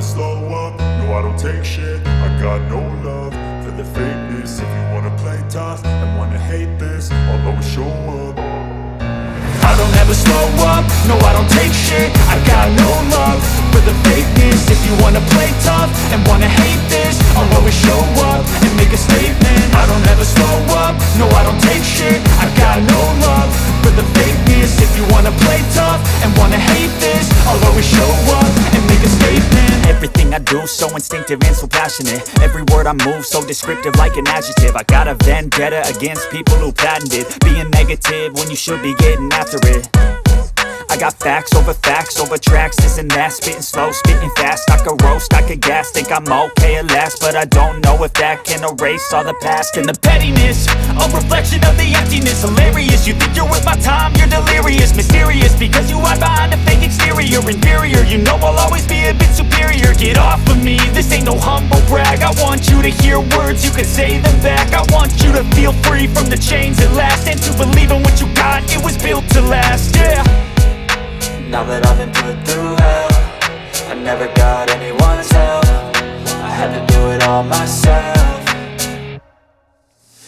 slow up, no I don't take shit. I got no love for the fakeness. If you wanna play tough and wanna hate this, I'll always show up. I don't ever slow up, no I don't take shit. I got no love for the fakeness. If you wanna play tough and wanna hate this, I'll always show up and make a statement. I don't ever slow up, no I don't take shit. I got no love for the fakeness. If you wanna play tough and wanna hate this, I'll always show up and make a statement. Everything I do so instinctive and so passionate. Every word I move so descriptive like an adjective. I got a vendetta against people who patented being negative when you should be getting after it. I got facts over tracks, this and that. Spitting slow, spitting fast, I could roast, I could gas. Think I'm okay at last, but I don't know if that can erase all the past. And the pettiness, a reflection of the emptiness. Hilarious, you think you're worth my time, you're delirious. Mysterious, because you hide behind a fake exterior. Inferior, you know I'll always be a bit superior. Get off of me, this ain't no humble brag. I want you to hear words, you can say them back. I want you to feel free from the chains at last, and to believe in what you got, it was built to last, yeah. Now that I've been put through hell, I never got anyone's help. I had to do it all myself.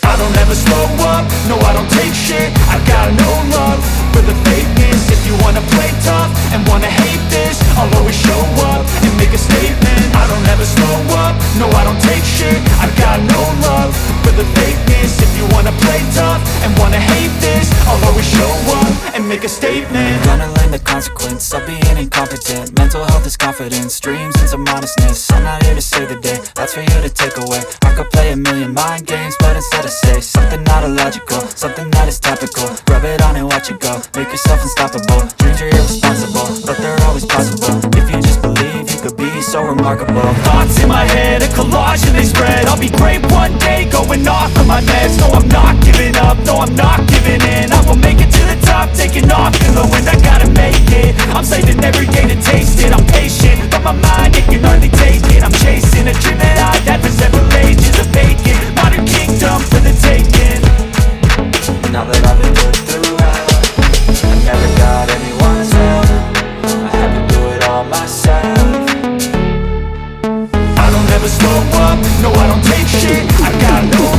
I don't ever slow up, no I don't take shit. I got no love for the fakeness. If you wanna play tough and wanna hate this, I'll always show up and make a statement. I don't ever slow up, no I don't take shit. I got no love for the fakeness. If you wanna play tough and wanna hate this, I'll always show up and make a statement. Gonna learn the consequence of being incompetent. Mental health is confidence, dreams and some modestness. I'm not here to save the day, that's for you to take away. I could play a million mind games, but instead I say something not illogical, something that is topical. Rub it on and watch it go, make yourself unstoppable. Dreams are irresponsible, but they're always possible. If you just believe, you could be so remarkable. Thoughts in my head, a collage and they spread. I'll be great one day, going off of my meds. No, I'm not giving up, no, I'm not giving in. I will make it to the top, taking off in the wind. I gotta make it, I'm saving every day to taste it. I'm patient, but my mind, it can hardly take it. I'm chasing a dream that I've had for several ages. A vacant, modern kingdom for the taking. Now that I've been put through hell, I never got anyone's help. I had to do it all myself. I don't ever slow up, no I don't take shit. I got no